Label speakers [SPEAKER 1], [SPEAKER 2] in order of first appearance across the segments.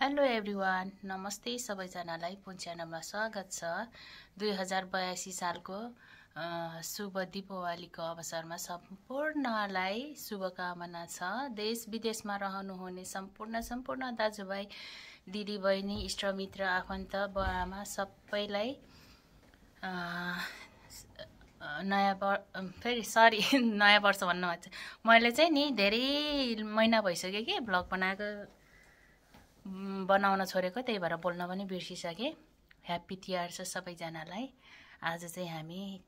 [SPEAKER 1] Hello everyone, नमस्ते सबैजनालाई पुन च्यानलमा स्वागत छ। 2082 सालको शुभ दीपावलीको अवसरमा सम्पूर्णलाई शुभकामना छ। देश विदेशमा रहनुहुने सम्पूर्ण दाजुभाइ दिदीबहिनी इष्टमित्र आफन्त बुवाआमा सबैलाई नयाँ वर्ष भन्नु मैले चाहिँ नि धेरै महिना भइसक्यो कि भ्लग बनाउन छोडेको, त्यही भएर बोल्न पनि बिर्सिसकेँ। ह्याप्पी तिहार छ सबैजनालाई। आज चाहिँ हामी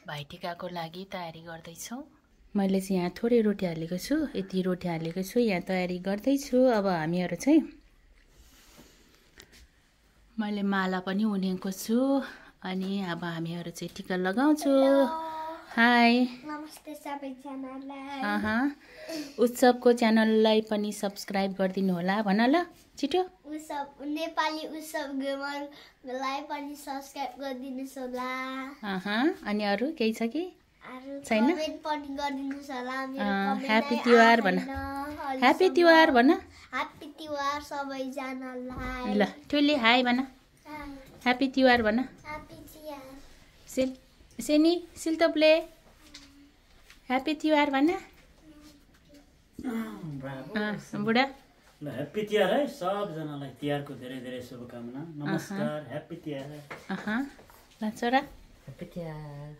[SPEAKER 1] भाइटिकाको लागि तयारी गर्दैछौँ। मैले चाहिँ यहाँ थोरै रोटी हालेको छु, यति रोटी हालेको छु, यहाँ तयारी गर्दैछु। अब हामीहरू चाहिँ मैले माला पनि उनेको छु अनि अब हामीहरू चाहिँ टिका लगाउँछु। हाई,
[SPEAKER 2] नमस्ते सबैजनालाई।
[SPEAKER 1] उत्सवको च्यानललाई पनि सब्स्क्राइब गरिदिनु होला भन ल छिटो।
[SPEAKER 2] उत्सव नेपाली उत्सव गेमरलाई पनि सब्स्क्राइब गरिदिनुस् होला।
[SPEAKER 1] अनि अरू केही छ कि
[SPEAKER 2] छैन? कमेन्ट पनि गरिदिनुस् होला।
[SPEAKER 1] ह्याप्पी तिहार भन, ह्याप्पी तिहार भन,
[SPEAKER 2] ह्याप्पी तिहार सबैजनालाई।
[SPEAKER 1] ल ठुली हाई भन, ह्याप्पी तिहार भन।
[SPEAKER 2] ह्याप्पी तिहार।
[SPEAKER 1] सेनी सिल्तोप्ले ह्याप्पी तिहार भन। बुढा
[SPEAKER 3] ल ह्याप्पी तिहार है सबजनालाई। तिहारको धेरै धेरै शुभकामना। नमस्कार, ह्याप्पी तिहार।
[SPEAKER 1] ल छोरा
[SPEAKER 3] ह्याप्पी तिहार।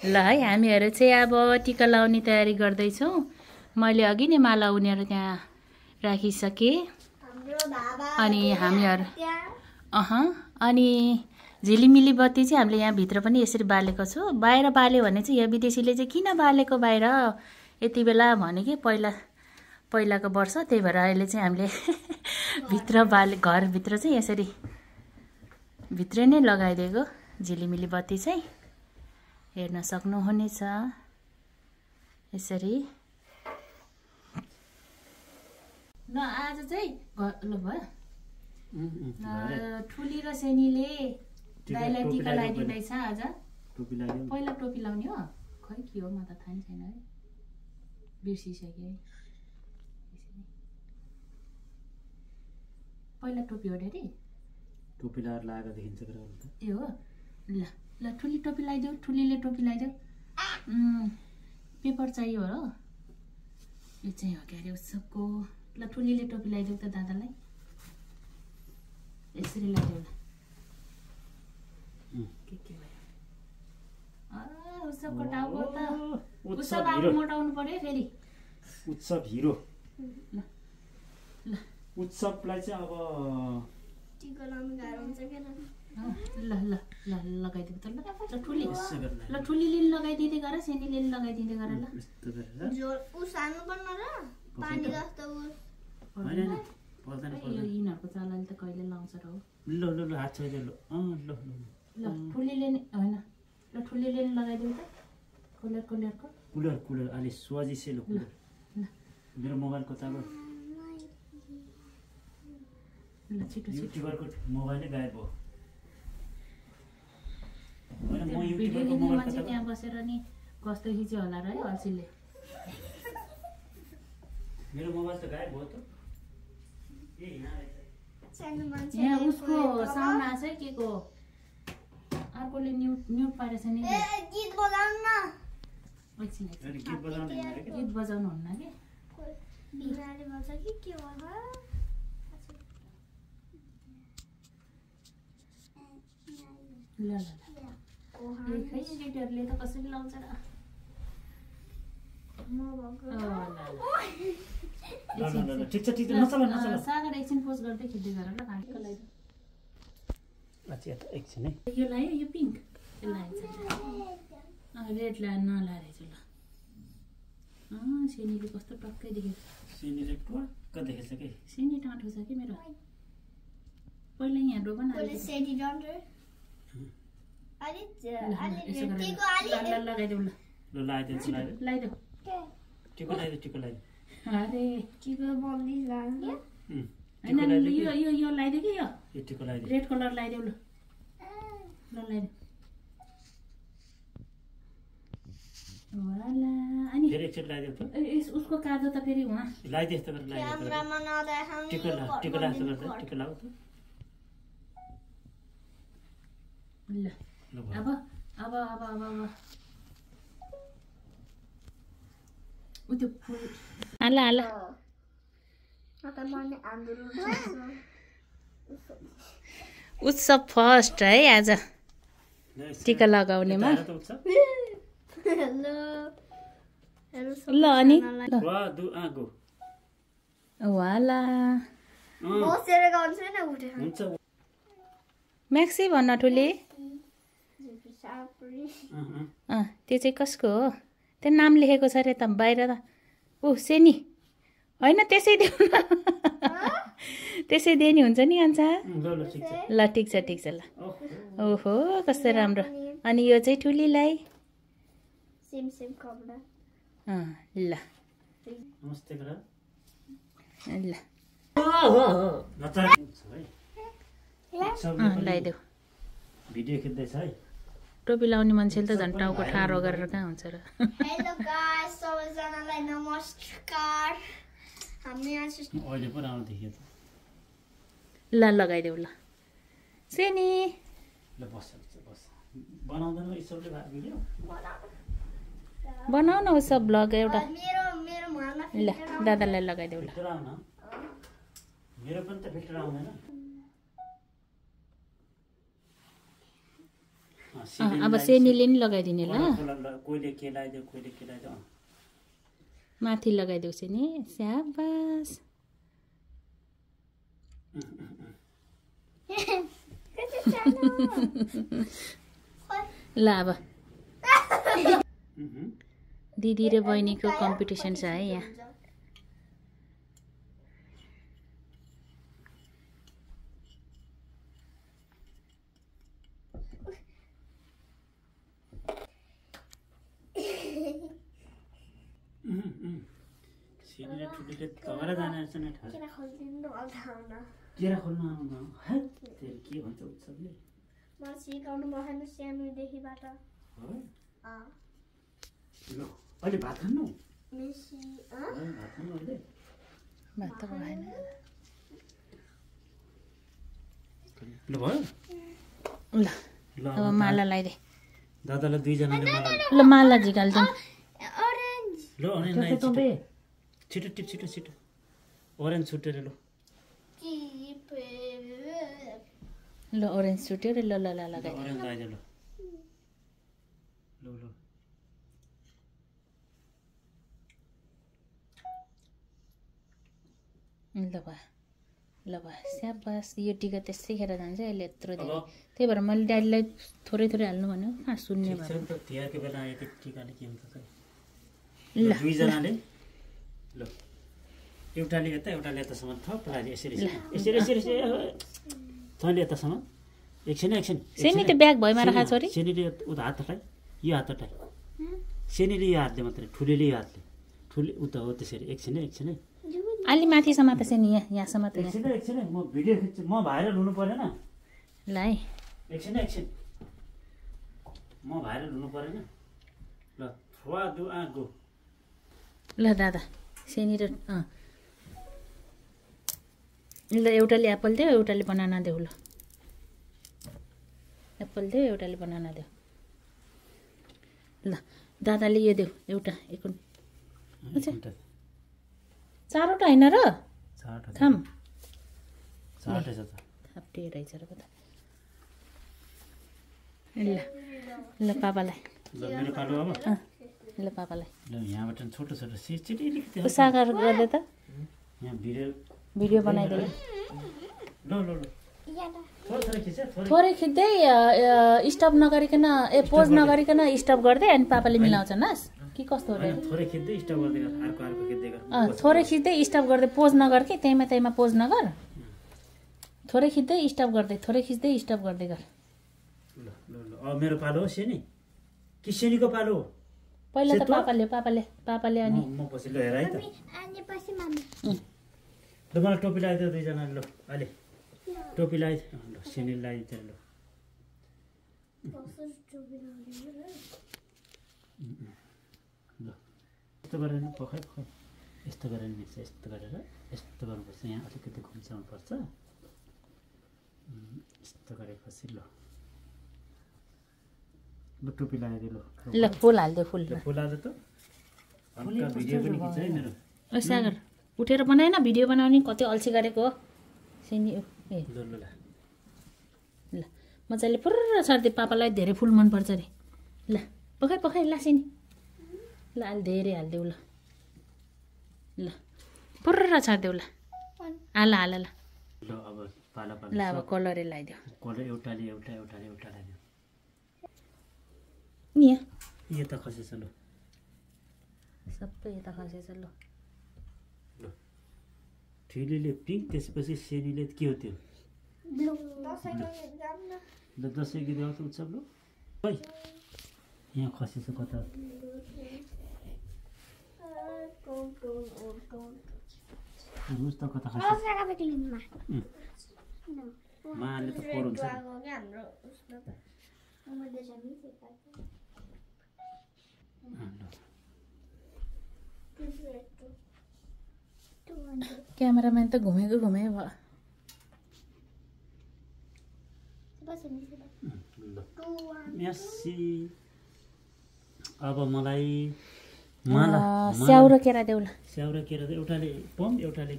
[SPEAKER 1] ल है, हामीहरू चाहिँ अब टिका लाउने तयारी गर्दैछौँ। मैले अघि नै माला उनेर त्यहाँ राखिसकेँ अनि हामीहरू अनि झिलिमिली बत्ती चाहिँ हामीले यहाँ भित्र पनि यसरी बालेको छु। बाहिर बाल्यो भने चाहिँ यहाँ विदेशीले चाहिँ किन बालेको बाहिर यति बेला भने कि पहिलाको वर्ष, त्यही भएर अहिले चाहिँ हामीले भित्र घरभित्र चाहिँ यसरी भित्र नै लगाइदिएको झिलिमिली बत्ती चाहिँ हेर्न सक्नुहुनेछ यसरी। ल आज चाहिँ ल भयो, ठुली र सेनीले दाइलाई टिका लगाइदिँदैछ आज। पहिला टोपी लाउने हो, खै के हो म त थाहा छैन है, बिर्सिसकेँ। पहिला टोपी हो डेरी,
[SPEAKER 3] टोपी लगाएर लगाएको देखिन्छ
[SPEAKER 1] ए हो। ल ल ठुली टोपी लगाइदेऊ, ठुलीले टोपी लगाइदेऊ। पेपर चाहियो हो, यो चाहिँ हो के अरे उत्सवको। ल ठुलीले टोपी लगाइदेऊ त दादालाई, यसरी लगाइदेऊ ल। के भयो उत्सवको टाउको त उत्सव आफू मोटाउनु पर्यो फेरि।
[SPEAKER 3] उत्सव हिरो।
[SPEAKER 1] ल ल
[SPEAKER 3] उत्सवलाई चाहिँ अब
[SPEAKER 2] टिका लाउनु गाह्रो हुन्छ के
[SPEAKER 1] ल ल ल लगाइदिऊ त ल। ठुली ल ठुलीले लगाइदिँदै गर, सेनीले लगाइदिँदै गर ल।
[SPEAKER 2] उस हाल्नु पर्न र पानी जस्तो
[SPEAKER 1] यिनीहरूको चालले त कहिले लाउँछ र हो।
[SPEAKER 3] ल ल ल हात छोइदियो। ल ल
[SPEAKER 1] ल ठुलीले होइन, ल ठुलीले लगाइदिऊ त कुलरको।
[SPEAKER 3] कुलर अलि स्वादिसे ल कुलर। मेरो मोबाइलको त अब
[SPEAKER 1] ल छिटो
[SPEAKER 3] युट्युबरको मोबाइलै गायब भयो।
[SPEAKER 1] भिडियो लिने मान्छे त्यहाँ बसेर नि कस्तो खिच्यो होला र है अल्छीले।
[SPEAKER 3] मेरो मोबाइल त गायब भयो त।
[SPEAKER 1] यहाँ उसको साउन्ड आछ है के को, अर्कोले म्युट पारेछ नि।
[SPEAKER 2] गीत बजाउनु न।
[SPEAKER 1] एकछिन गीत बजाउनु हुन्न कि
[SPEAKER 2] बिमारी भन्छ कि के होला।
[SPEAKER 1] ल ल ल खै केटीहरूले त कसरी लाउँछ र।
[SPEAKER 3] ठिक छ नचल।
[SPEAKER 1] सागर एकछिन पोस्ट गर्दै खिच्दै गर ल। घाँटीको लगाइदियो
[SPEAKER 3] एकछिन है।
[SPEAKER 1] यो लगायो, यो पिङ्क लगाइन्छ, रेड नलाएछ ल। सेनीले कस्तो टक्कै देख्यो।
[SPEAKER 3] सेनीले टक्क देखेछ कि।
[SPEAKER 1] सेनी टाँठो छ कि मेरो। पहिला यहाँ डोबन लगाइदेऊ ल। लगाइदेऊ
[SPEAKER 3] टिको लगाइदियो।
[SPEAKER 1] अरे
[SPEAKER 2] टिको बन्दी लाग्यो।
[SPEAKER 1] होइन यो लगाइदियो कि यो
[SPEAKER 3] टिको लगाइदियो।
[SPEAKER 1] रेड कलर लगाइदेऊ ल। ल लगाइदेऊ। वाला अनि
[SPEAKER 3] फेरि एकचोटि लगाइदेऊ त
[SPEAKER 1] उसको कादो त फेरि उहाँ
[SPEAKER 3] लगाइदिए यस्तो गरेर लगाइदिए
[SPEAKER 2] क्यामेरामा नदेखाउनु
[SPEAKER 3] टिको ला टिको ला यस्तो गर्दा टिको लाऊ त
[SPEAKER 1] ल
[SPEAKER 3] ल
[SPEAKER 1] अब त्यो फुल हाल उत्सव फर्स्ट है आज टिका लगाउनेमा ल अनि वाला
[SPEAKER 3] हुन्छ
[SPEAKER 1] म्याक्सी भन्न ठुली त्यो चाहिँ कसको हो त्यो नाम लेखेको छ अरे त बाहिर त ऊ सेनी होइन त्यसै देऊ न त्यसै दिए नि हुन्छ नि अन्त ल ठिक छ ल ओहो कस्तो राम्रो अनि यो चाहिँ ठुलीलाई ल
[SPEAKER 3] नमस्ते गर
[SPEAKER 1] ल
[SPEAKER 3] नचार
[SPEAKER 1] लगाइदेऊ
[SPEAKER 3] भिडियो खिच्दैछ है
[SPEAKER 1] टोपी लाउने मान्छेले त झन् टाउको ठाडो गरेर कहाँ हुन्छ र
[SPEAKER 2] हेलो गाइस सबैजनालाई नमस्कार हामी आज
[SPEAKER 3] अहिले पो राम्रो देखियो त
[SPEAKER 1] ल लगाइदेऊ ल सेनी
[SPEAKER 3] ल बस बनाउँदैन ईश्वरले भिडियो
[SPEAKER 1] बनाऊ न उसो ब्लग एउटा
[SPEAKER 2] मेरो मेरो घरमा
[SPEAKER 1] ल दादालाई लगाइदेऊ ल
[SPEAKER 3] फिल्टर आउन मेरो पनि त फिल्टर आउँदैन
[SPEAKER 1] अब सेनीले नि लगाइदिने ल
[SPEAKER 3] कोहीले के लगाइदियो कोहीले के लगाइदियो
[SPEAKER 1] माथि लगाइदेऊ सेनी स्याबास ल अब दिदी र बहिनीको कम्पिटिसन छ है यहाँ
[SPEAKER 3] सिनीले ठुलीले तगरा जाने रहेछ नि
[SPEAKER 2] केरा खोल्दिनु आउँदैन
[SPEAKER 3] केरा खोल्न आउँदैन है तेरो के भन्छ उत्सवले
[SPEAKER 2] मलाई सिकाउनु भएन सानोदेखिबाट
[SPEAKER 3] हो ल अहिले भात खानु
[SPEAKER 2] मेसी
[SPEAKER 3] भात खानु अहिले
[SPEAKER 1] भात त भएन
[SPEAKER 3] ल भयो
[SPEAKER 1] ल
[SPEAKER 3] ल
[SPEAKER 1] अब माला लगाइदे
[SPEAKER 3] दादालाई दुईजनाले माला
[SPEAKER 1] ल माला झिकालिदिउँ
[SPEAKER 2] ऑरेंज
[SPEAKER 3] ल अरेन्ज लाइ छिटो टिप छिटो ओरेन्ज छुटेर ल
[SPEAKER 1] ल ओरेन्ज छुट्यो रे ल ल ल लगाइ
[SPEAKER 3] ओरेन्ज लगाइदियो ल
[SPEAKER 1] ल भयो स्याबास यो टिका त्यसै खेर जान्छ अहिले यत्रो धेरै त्यही भएर मैले ड्याडीलाई थोरै हाल्नु भन्यो कहाँ सुन्ने भयो
[SPEAKER 3] तिहारको बेला आएको टिकाले के हुन्छ त
[SPEAKER 1] ल
[SPEAKER 3] दुईजनाले ल एउटाले एउटाले यतासम्म थप राजी यसरी तैँले यतासम्म एकछिन
[SPEAKER 1] सेनी त्यो ब्याग भएमा राखा छोरी
[SPEAKER 3] सेनीले उता हात हटाइ यो हात हटाइ सेनीले यो हातले मात्रै ठुलीले यो हातले ठुली उता हो त्यसरी एकछिन है
[SPEAKER 1] अलि माथिसम्म त सेनी यहाँसम्म त
[SPEAKER 3] एकछिन म भिडियो खिच्छु म भाइरल हुनु परेन
[SPEAKER 1] ल है
[SPEAKER 3] एकछिन म भाइरल हुनु परेन ल थ्वा दु गो
[SPEAKER 1] ल दादा सेनी र ल एउटाले एप्पल देऊ एउटाले बनाना देऊ ल एप्पल देऊ एउटाले बनाना देऊ ल दादाले यो देऊ एउटा एक चारवटा होइन र खाम थाप्टे रहेछ र कता ल पापालाई
[SPEAKER 3] मेरो पालो अब
[SPEAKER 1] ल पापालाई
[SPEAKER 3] ल यहाँबाट छोटो छिटै लेख्दै
[SPEAKER 1] साकार गर्दै त
[SPEAKER 3] यहाँ
[SPEAKER 1] भिडियो बनाइदिए
[SPEAKER 3] ल
[SPEAKER 1] थोरै खिच्दै स्टप नगरिकन पोज नगरिकन स्टप गर्दै अनि पापाले मिलाउँछन् नास कि कस्तो हो
[SPEAKER 3] थोरै खिच्दै स्टप गर्दै गर अर्को खिच्दै गर
[SPEAKER 1] थोरै खिच्दै स्टप गर्दै पोज नगर कि त्यहीमा पोज नगर थोरै खिच्दै स्टप गर्दै थोरै खिच्दै स्टप गर्दै गर
[SPEAKER 3] ल अब मेरो पालो हो सेनी कि सेनीको पालो हो
[SPEAKER 1] पहिला त पापाले अनि
[SPEAKER 3] म पछि ल हेर है त
[SPEAKER 2] अनि पछि मम्मी
[SPEAKER 3] ल मलाई टोपी लगाइदियो दुईजनाले ल अहिले टोपी लगाइदियो ल सेनी लगाइदियो ल यस्तो गरेर पखाइ पखाइ यस्तो गरेर मिल्छ यस्तो गरेर यस्तो गर्नुपर्छ यहाँ अलिकति घुम्चाउनुपर्छ यस्तो गरेपछि ल ल टोपी लगाइदियो
[SPEAKER 1] ल फुल हाल्दियो फुल
[SPEAKER 3] फुल हाल्यो त हल्का भिडियो पनि खिच्छ है मेरो
[SPEAKER 1] ओ सागर उठेर बनाएन भिडियो बनाउने कति अल्छी गरेको हो सिनी ए
[SPEAKER 3] ल ल ल
[SPEAKER 1] ल मजाले पुरा छर्दे पापालाई धेरै फुल मनपर्छ अरे ल पखाइ पखाइ ला सिनी ल अलि धेरै हालिदेऊ ल ल पुरा छर्देऊ ल हाल हाल ल
[SPEAKER 3] ल अब पाला
[SPEAKER 1] ल
[SPEAKER 3] पाला
[SPEAKER 1] अब कलरै लगाइदियो
[SPEAKER 3] कलर एउटाले एउटा लगाइदियो
[SPEAKER 1] नि यहाँ
[SPEAKER 3] यो त खसेछ ल
[SPEAKER 1] सबै यता खसेछ ल
[SPEAKER 3] ल ठुलीले पिङ्क त्यसपछि सेनीले के हो त्यो ल दसैँ गीत गाउँछ उत्सव ल खै यहाँ खसेछ कता हेर्नुहोस् त कता खसेछ माले त फोहोर हुन्छ
[SPEAKER 1] क्यामेराम्यान त घुमेको भयो
[SPEAKER 3] ल मेसी अब मलाई माला
[SPEAKER 1] स्याउ र केरा देऊ ल
[SPEAKER 3] स्याउ र केरा त एउटाले पम एउटाले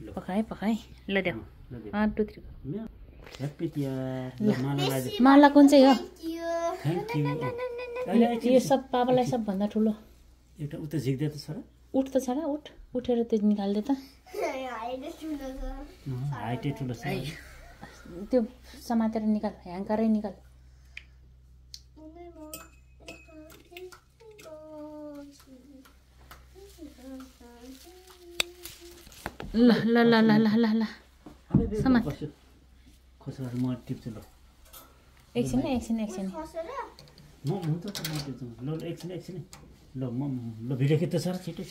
[SPEAKER 1] पकाएँ पकाएँ ल देऊ
[SPEAKER 3] ल दे
[SPEAKER 1] 1 2 3
[SPEAKER 3] ह्याप्पी तिहार ल माला लगाइदियो
[SPEAKER 1] माला कुन चाहिँ हो
[SPEAKER 3] थ्याङ्क यू
[SPEAKER 1] यो सब पापालाई सबभन्दा ठुलो
[SPEAKER 3] एउटा उता झिक्दै त छोरा
[SPEAKER 1] उठ त छोरा उठ उठेर त्यो निकाल्दे त
[SPEAKER 3] हाइटै ठुलो छ
[SPEAKER 1] त्यो समातेर निकाल ह्याङ्करै निकाल ल ल ल ल ल ल ल समात
[SPEAKER 3] खसेर म टिप्छु ल
[SPEAKER 1] एकछिन
[SPEAKER 3] म हुन्छ त म टिप्छु ल एकछिन ल म ल भिडियो खिच्छ सर छिटो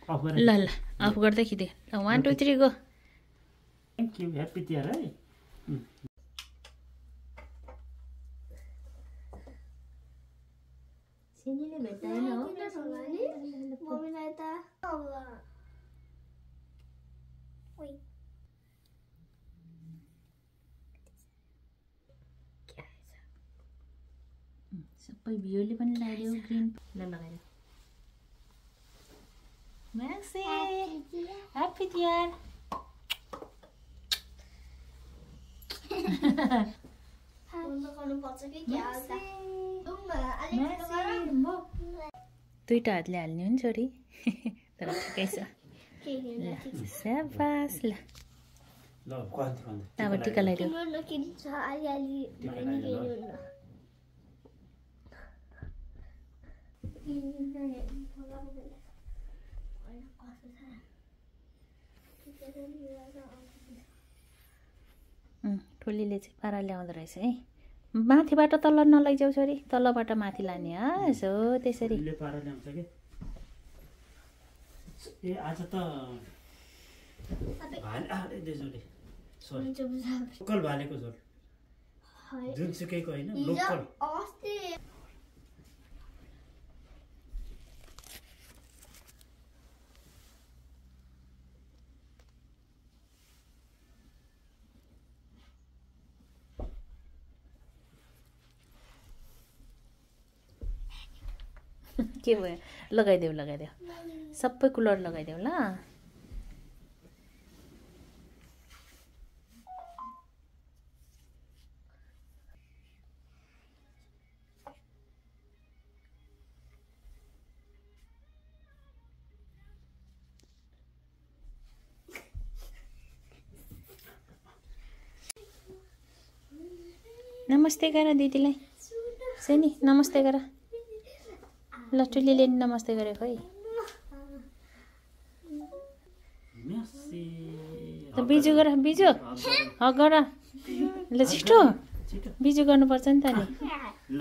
[SPEAKER 3] अफ गरेर
[SPEAKER 1] ल ल अफ गर्दै खिदे ल 1 2 3 go
[SPEAKER 3] thank you happy Tihar है
[SPEAKER 1] सिनीले भेट्दैन हो
[SPEAKER 2] मम्मीलाई त
[SPEAKER 1] सबै भियोले पनि लगाइदियो ग्रिन ल लगाइदियो म्याक्सी ह्याप्पी तिहार दुईटा हातले हाल्ने हो नि छोरी तर ठिकै छ ल स्याबास ल
[SPEAKER 3] ल कन्थे
[SPEAKER 1] अब टिका लगाइदियो ठुलीले चाहिँ पारा ल्याउँदो रहेछ है माथिबाट तल नलैजाऊ छोरी तलबाट माथि लाने हो त्यसरी
[SPEAKER 3] पारा ल्याउँछ के ए आज त भाले देजोले सरी लोकल भालेको झोल जुनसुकैको होइन लोकल
[SPEAKER 1] के भयो लगाइदेऊ सबै कुलर लगाइदेऊ ल नमस्ते गर दिदीलाई सेनी नमस्ते गर ल टुलीले नमस्ते गरे खै बिजु गर बिजु गर ल छिटो बिजु गर्नुपर्छ नि त नि
[SPEAKER 3] ल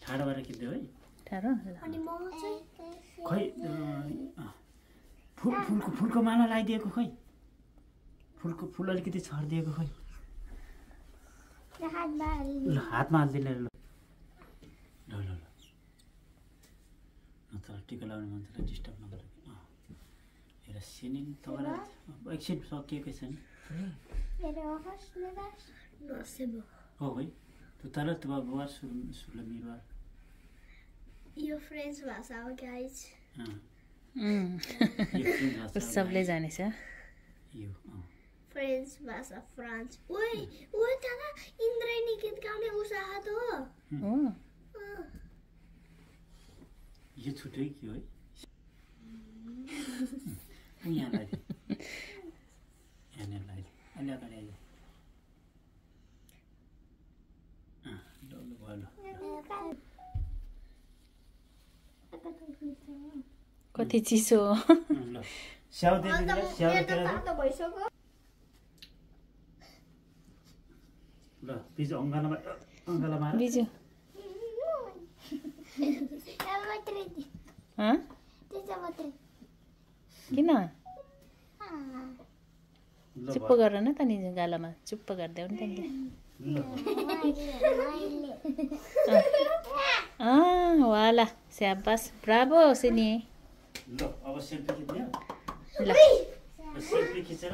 [SPEAKER 3] ठाडो भएर खिच्दै है
[SPEAKER 1] ठाडो
[SPEAKER 3] खै फुलको माला लगाइदिएको खै फुल अलिकति छरिदिएको खै ल हातमा हालिदिने ल ल ल तल टिका लाउने मान्छेलाई डिस्टर्ब नगर हेर सिनिङ तपाईँलाई एकछिन सकिएकै छैन हो भाइ तू तरह तो बाबा सुन मीरवा
[SPEAKER 2] यो फ्रेन्च भाषा हो गाइस
[SPEAKER 1] सबले जानेछ
[SPEAKER 3] यो
[SPEAKER 2] फ्रेन्च भाषा फ्रान्स ओइ ओइ दादा इन्द्रायणी गीत गाउने उसाह त हो
[SPEAKER 3] यो छुट्टै के हो है यहाँलाई यहाँलाई अलि अगाडि आइज
[SPEAKER 1] कति चिसो
[SPEAKER 3] ल स्याउ दिदिलाई स्याउ दिएर ल बिजु अङ्गाला मार
[SPEAKER 1] बिजु किन चुप्प गर न त नि गालामा चुप्प गरिदेऊ नि त वाला स्याबास ब्राभो सिनी
[SPEAKER 3] ल अब सेल्फी खिच्ने
[SPEAKER 1] ल
[SPEAKER 3] सेल्फी खिचेर